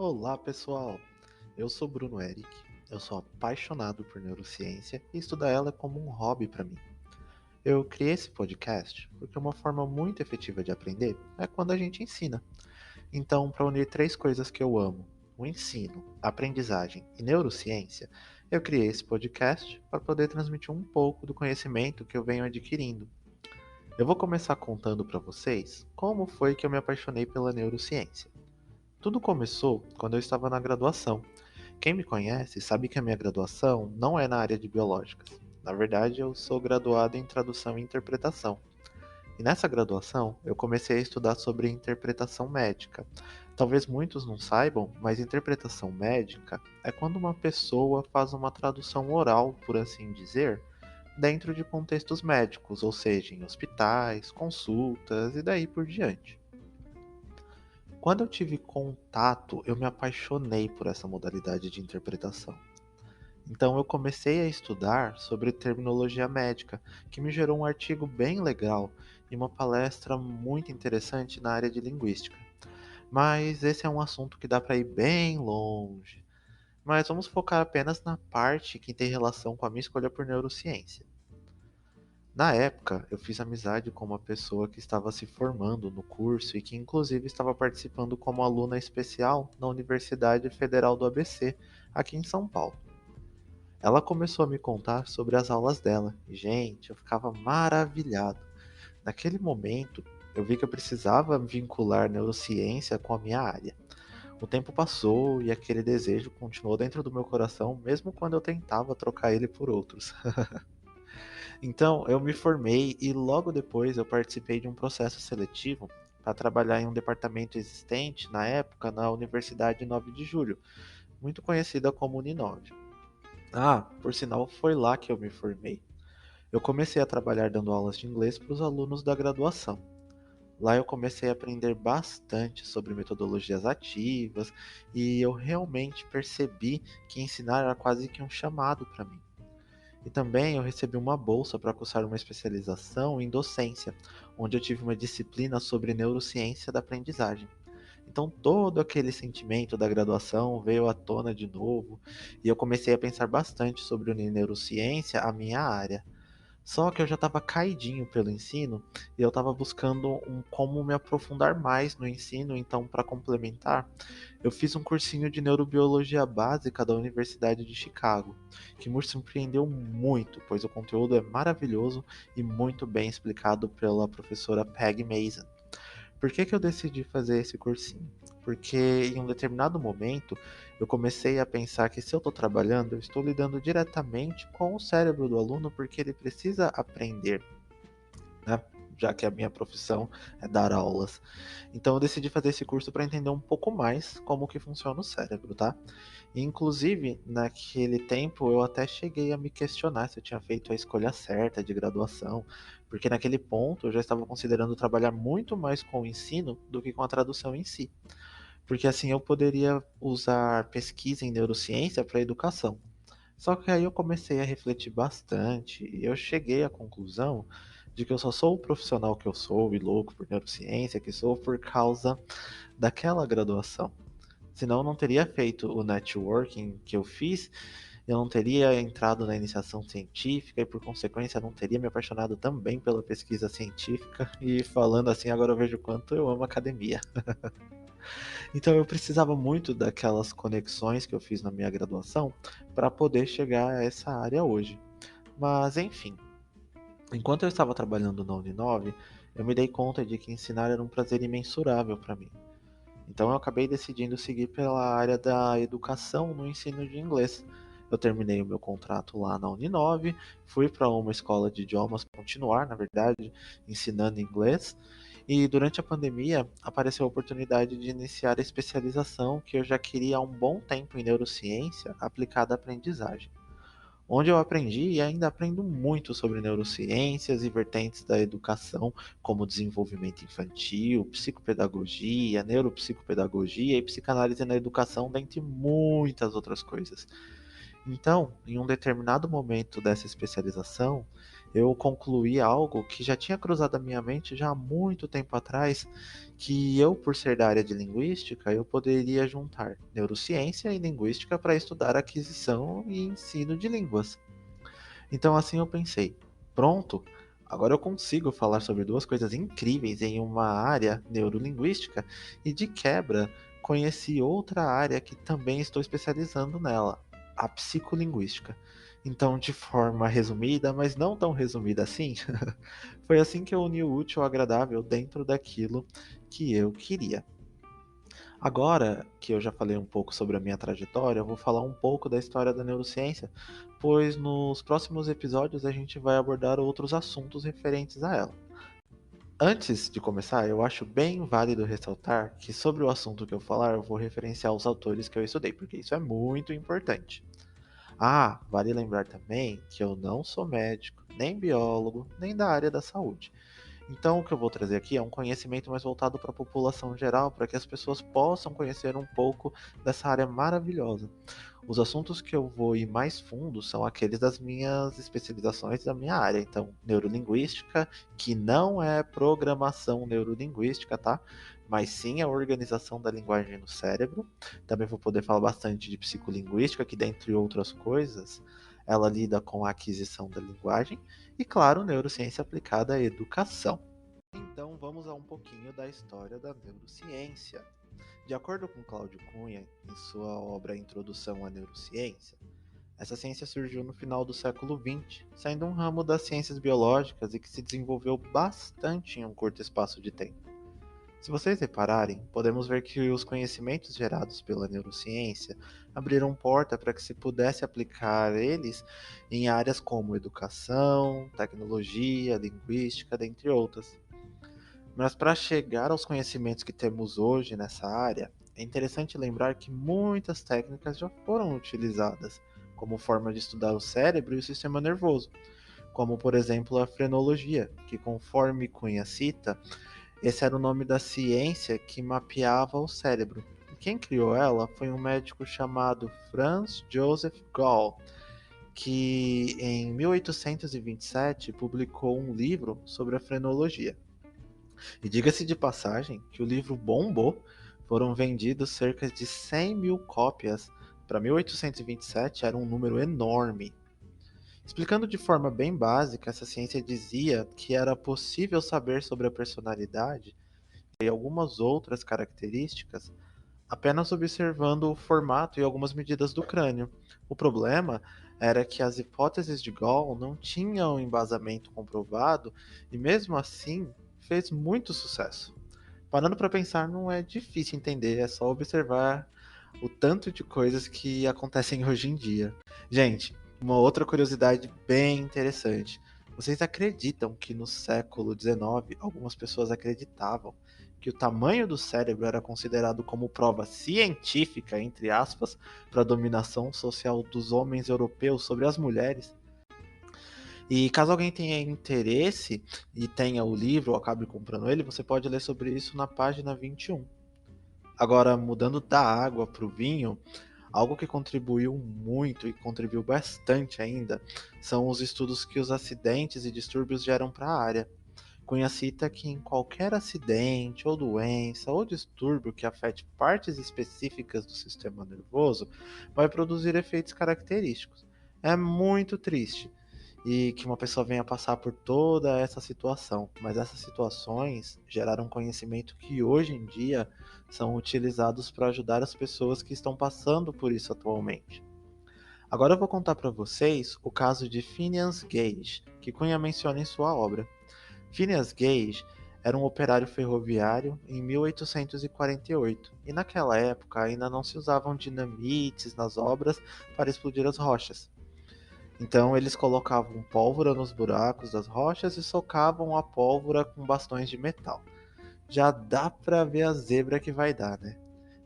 Olá, pessoal! Eu sou Bruno Eric, eu sou apaixonado por neurociência e estudar ela é como um hobby para mim. Eu criei esse podcast porque uma forma muito efetiva de aprender é quando a gente ensina. Então, para unir três coisas que eu amo, o ensino, a aprendizagem e neurociência, eu criei esse podcast para poder transmitir um pouco do conhecimento que eu venho adquirindo. Eu vou começar contando para vocês como foi que eu me apaixonei pela neurociência. Tudo começou quando eu estava na graduação. Quem me conhece sabe que a minha graduação não é na área de biológicas. Na verdade, eu sou graduado em tradução e interpretação. E nessa graduação, eu comecei a estudar sobre interpretação médica. Talvez muitos não saibam, mas interpretação médica é quando uma pessoa faz uma tradução oral, por assim dizer, dentro de contextos médicos, ou seja, em hospitais, consultas e daí por diante. Quando eu tive contato, eu me apaixonei por essa modalidade de interpretação. Então eu comecei a estudar sobre terminologia médica, que me gerou um artigo bem legal e uma palestra muito interessante na área de linguística. Mas esse é um assunto que dá para ir bem longe. Mas vamos focar apenas na parte que tem relação com a minha escolha por neurociência. Na época, eu fiz amizade com uma pessoa que estava se formando no curso e que inclusive estava participando como aluna especial na Universidade Federal do ABC, aqui em São Paulo. Ela começou a me contar sobre as aulas dela e, gente, eu ficava maravilhado. Naquele momento, eu vi que eu precisava vincular neurociência com a minha área. O tempo passou e aquele desejo continuou dentro do meu coração, mesmo quando eu tentava trocar ele por outros. Então, eu me formei e logo depois eu participei de um processo seletivo para trabalhar em um departamento existente na época na Universidade 9 de Julho, muito conhecida como Uninove. Ah, por sinal, foi lá que eu me formei. Eu comecei a trabalhar dando aulas de inglês para os alunos da graduação. Lá eu comecei a aprender bastante sobre metodologias ativas e eu realmente percebi que ensinar era quase que um chamado para mim. E também eu recebi uma bolsa para cursar uma especialização em docência, onde eu tive uma disciplina sobre neurociência da aprendizagem. Então todo aquele sentimento da graduação veio à tona de novo e eu comecei a pensar bastante sobre unir neurociência à minha área. Só que eu já estava caidinho pelo ensino e eu estava buscando como me aprofundar mais no ensino, então para complementar, eu fiz um cursinho de neurobiologia básica da Universidade de Chicago, que me surpreendeu muito, pois o conteúdo é maravilhoso e muito bem explicado pela professora Peg Mason. Por que que eu decidi fazer esse cursinho? Porque em um determinado momento eu comecei a pensar que se eu estou trabalhando, eu estou lidando diretamente com o cérebro do aluno porque ele precisa aprender, né? Já que a minha profissão é dar aulas. Então eu decidi fazer esse curso para entender um pouco mais como que funciona o cérebro, tá? E, inclusive, naquele tempo eu até cheguei a me questionar se eu tinha feito a escolha certa de graduação, porque naquele ponto eu já estava considerando trabalhar muito mais com o ensino do que com a tradução em si. Porque assim eu poderia usar pesquisa em neurociência para educação. Só que aí eu comecei a refletir bastante e eu cheguei à conclusão de que eu só sou o profissional que eu sou e louco por neurociência que sou por causa daquela graduação. Senão eu não teria feito o networking que eu fiz, eu não teria entrado na iniciação científica e, por consequência, não teria me apaixonado também pela pesquisa científica. E falando assim, agora eu vejo o quanto eu amo academia. Então eu precisava muito daquelas conexões que eu fiz na minha graduação para poder chegar a essa área hoje. Mas enfim, enquanto eu estava trabalhando na Uninove, eu me dei conta de que ensinar era um prazer imensurável para mim. Então eu acabei decidindo seguir pela área da educação no ensino de inglês. Eu terminei o meu contrato lá na Uninove, fui para uma escola de idiomas continuar, na verdade, ensinando inglês. E durante a pandemia apareceu a oportunidade de iniciar a especialização que eu já queria há um bom tempo em neurociência aplicada à aprendizagem, onde eu aprendi e ainda aprendo muito sobre neurociências e vertentes da educação, como desenvolvimento infantil, psicopedagogia, neuropsicopedagogia e psicanálise na educação, dentre muitas outras coisas. Então, em um determinado momento dessa especialização, eu concluí algo que já tinha cruzado a minha mente já há muito tempo atrás, que eu, por ser da área de linguística, eu poderia juntar neurociência e linguística para estudar aquisição e ensino de línguas. Então assim eu pensei, pronto, agora eu consigo falar sobre duas coisas incríveis em uma área neurolinguística e de quebra conheci outra área que também estou especializando nela, a psicolinguística. Então, de forma resumida, mas não tão resumida assim, foi assim que eu uni o útil ao agradável dentro daquilo que eu queria. Agora que eu já falei um pouco sobre a minha trajetória, eu vou falar um pouco da história da neurociência, pois nos próximos episódios a gente vai abordar outros assuntos referentes a ela. Antes de começar, eu acho bem válido ressaltar que sobre o assunto que eu falar, eu vou referenciar os autores que eu estudei, porque isso é muito importante. Ah, vale lembrar também que eu não sou médico, nem biólogo, nem da área da saúde. Então, o que eu vou trazer aqui é um conhecimento mais voltado para a população geral, para que as pessoas possam conhecer um pouco dessa área maravilhosa. Os assuntos que eu vou ir mais fundo são aqueles das minhas especializações da minha área. Então, neurolinguística, que não é programação neurolinguística, tá? Mas sim a organização da linguagem no cérebro. Também vou poder falar bastante de psicolinguística, que dentre outras coisas, ela lida com a aquisição da linguagem. E claro, neurociência aplicada à educação. Então vamos a um pouquinho da história da neurociência. De acordo com Cláudio Cunha, em sua obra Introdução à Neurociência, essa ciência surgiu no final do século XX, sendo um ramo das ciências biológicas e que se desenvolveu bastante em um curto espaço de tempo. Se vocês repararem, podemos ver que os conhecimentos gerados pela neurociência abriram porta para que se pudesse aplicar eles em áreas como educação, tecnologia, linguística, dentre outras. Mas para chegar aos conhecimentos que temos hoje nessa área, é interessante lembrar que muitas técnicas já foram utilizadas como forma de estudar o cérebro e o sistema nervoso, como por exemplo a frenologia, que conforme Cunha cita, esse era o nome da ciência que mapeava o cérebro. E quem criou ela foi um médico chamado Franz Joseph Gall, que em 1827 publicou um livro sobre a frenologia. E diga-se de passagem que o livro bombou, foram vendidos cerca de 100 mil cópias. Para 1827 era um número enorme. Explicando de forma bem básica, essa ciência dizia que era possível saber sobre a personalidade e algumas outras características apenas observando o formato e algumas medidas do crânio. O problema era que as hipóteses de Gall não tinham embasamento comprovado e, mesmo assim, fez muito sucesso. Parando para pensar, não é difícil entender, é só observar o tanto de coisas que acontecem hoje em dia. Gente, uma outra curiosidade bem interessante. Vocês acreditam que no século XIX algumas pessoas acreditavam que o tamanho do cérebro era considerado como prova científica, entre aspas, para a dominação social dos homens europeus sobre as mulheres? E caso alguém tenha interesse e tenha o livro ou acabe comprando ele, você pode ler sobre isso na página 21. Agora, mudando da água para o vinho, algo que contribuiu muito e contribuiu bastante ainda são os estudos que os acidentes e distúrbios geram para a área. Cunha cita que em qualquer acidente ou doença ou distúrbio que afete partes específicas do sistema nervoso, vai produzir efeitos característicos. É muito triste e que uma pessoa venha passar por toda essa situação, mas essas situações geraram conhecimento que hoje em dia são utilizados para ajudar as pessoas que estão passando por isso atualmente. Agora eu vou contar para vocês o caso de Phineas Gage, que Cunha menciona em sua obra. Phineas Gage era um operário ferroviário em 1848, e naquela época ainda não se usavam dinamites nas obras para explodir as rochas. Então eles colocavam pólvora nos buracos das rochas e socavam a pólvora com bastões de metal. Já dá pra ver a zebra que vai dar, né?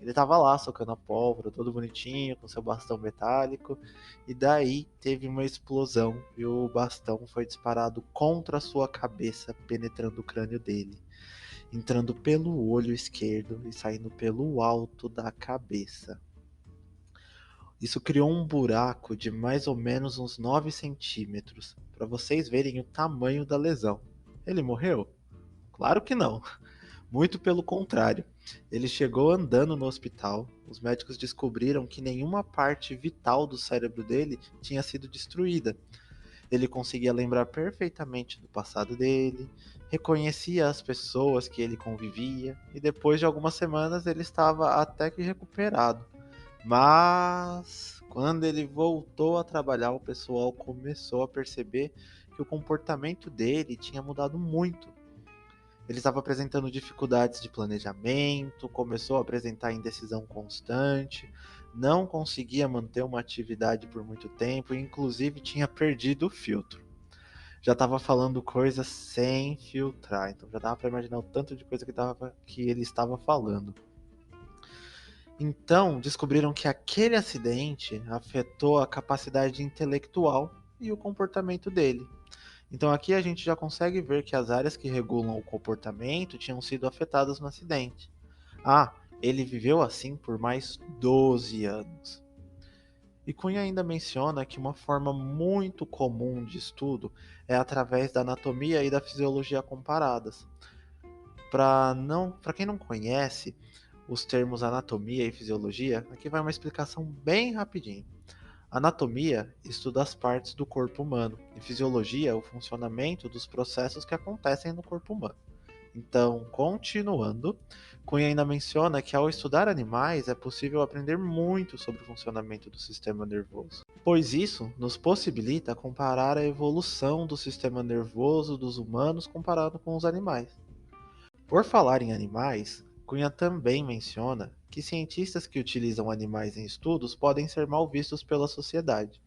Ele tava lá socando a pólvora, todo bonitinho, com seu bastão metálico, e daí teve uma explosão e o bastão foi disparado contra a sua cabeça, penetrando o crânio dele, entrando pelo olho esquerdo e saindo pelo alto da cabeça. Isso criou um buraco de mais ou menos uns 9 centímetros, para vocês verem o tamanho da lesão. Ele morreu? Claro que não. Muito pelo contrário. Ele chegou andando no hospital. Os médicos descobriram que nenhuma parte vital do cérebro dele tinha sido destruída. Ele conseguia lembrar perfeitamente do passado dele, reconhecia as pessoas que ele convivia, e depois de algumas semanas ele estava até que recuperado. Mas quando ele voltou a trabalhar, o pessoal começou a perceber que o comportamento dele tinha mudado muito. Ele estava apresentando dificuldades de planejamento, começou a apresentar indecisão constante, não conseguia manter uma atividade por muito tempo e inclusive tinha perdido o filtro. Já estava falando coisas sem filtrar, então já dava para imaginar o tanto de coisa que ele estava falando. Então, descobriram que aquele acidente afetou a capacidade intelectual e o comportamento dele. Então, aqui a gente já consegue ver que as áreas que regulam o comportamento tinham sido afetadas no acidente. Ah, ele viveu assim por mais 12 anos. E Cunha ainda menciona que uma forma muito comum de estudo é através da anatomia e da fisiologia comparadas. Para quem não conhece os termos anatomia e fisiologia, aqui vai uma explicação bem rapidinho. Anatomia estuda as partes do corpo humano e fisiologia o funcionamento dos processos que acontecem no corpo humano. Então, continuando, Cunha ainda menciona que ao estudar animais é possível aprender muito sobre o funcionamento do sistema nervoso, pois isso nos possibilita comparar a evolução do sistema nervoso dos humanos comparado com os animais. Por falar em animais, Cunha também menciona que cientistas que utilizam animais em estudos podem ser mal vistos pela sociedade.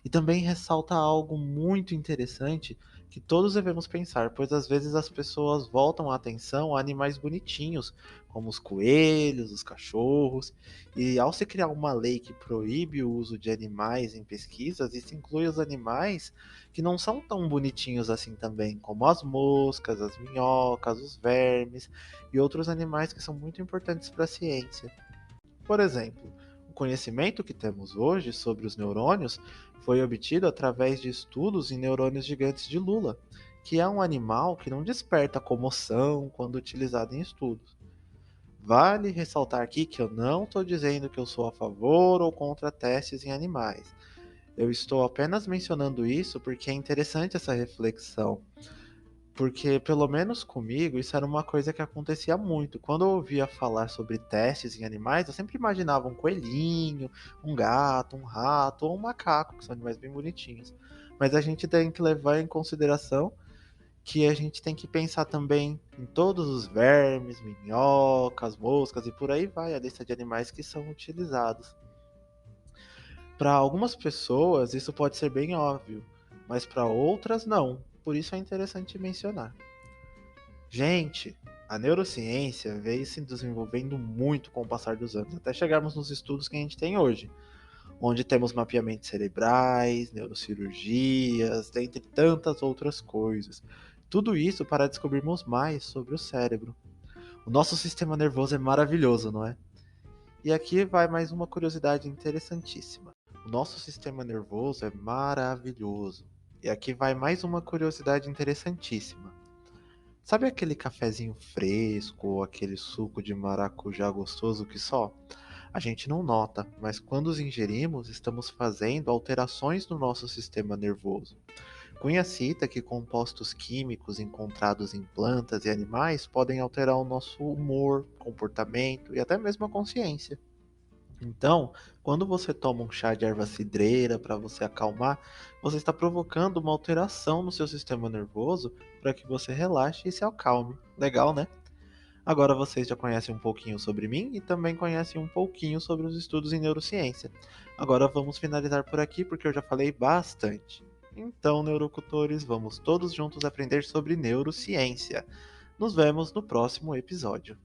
E também ressalta algo muito interessante que todos devemos pensar, pois às vezes as pessoas voltam a atenção a animais bonitinhos, como os coelhos, os cachorros, e ao se criar uma lei que proíbe o uso de animais em pesquisas, isso inclui os animais que não são tão bonitinhos assim também, como as moscas, as minhocas, os vermes e outros animais que são muito importantes para a ciência. Por exemplo, o conhecimento que temos hoje sobre os neurônios foi obtido através de estudos em neurônios gigantes de Lula, que é um animal que não desperta comoção quando utilizado em estudos. Vale ressaltar aqui que eu não estou dizendo que eu sou a favor ou contra testes em animais. Eu estou apenas mencionando isso porque é interessante essa reflexão. Porque, pelo menos comigo, isso era uma coisa que acontecia muito. Quando eu ouvia falar sobre testes em animais, eu sempre imaginava um coelhinho, um gato, um rato ou um macaco, que são animais bem bonitinhos. Mas a gente tem que levar em consideração que a gente tem que pensar também em todos os vermes, minhocas, moscas e por aí vai a lista de animais que são utilizados. Para algumas pessoas, isso pode ser bem óbvio, mas para outras, não. Por isso é interessante mencionar. Gente, a neurociência veio se desenvolvendo muito com o passar dos anos, até chegarmos nos estudos que a gente tem hoje, onde temos mapeamentos cerebrais, neurocirurgias, dentre tantas outras coisas. Tudo isso para descobrirmos mais sobre o cérebro. O nosso sistema nervoso é maravilhoso, não é? E aqui vai mais uma curiosidade interessantíssima. O nosso sistema nervoso é maravilhoso. E aqui vai mais uma curiosidade interessantíssima. Sabe aquele cafezinho fresco ou aquele suco de maracujá gostoso que só? A gente não nota, mas quando os ingerimos, estamos fazendo alterações no nosso sistema nervoso. Cunha cita que compostos químicos encontrados em plantas e animais podem alterar o nosso humor, comportamento e até mesmo a consciência. Então, quando você toma um chá de erva cidreira para você acalmar, você está provocando uma alteração no seu sistema nervoso para que você relaxe e se acalme. Legal, né? Agora vocês já conhecem um pouquinho sobre mim e também conhecem um pouquinho sobre os estudos em neurociência. Agora vamos finalizar por aqui porque eu já falei bastante. Então, neurocultores, vamos todos juntos aprender sobre neurociência. Nos vemos no próximo episódio.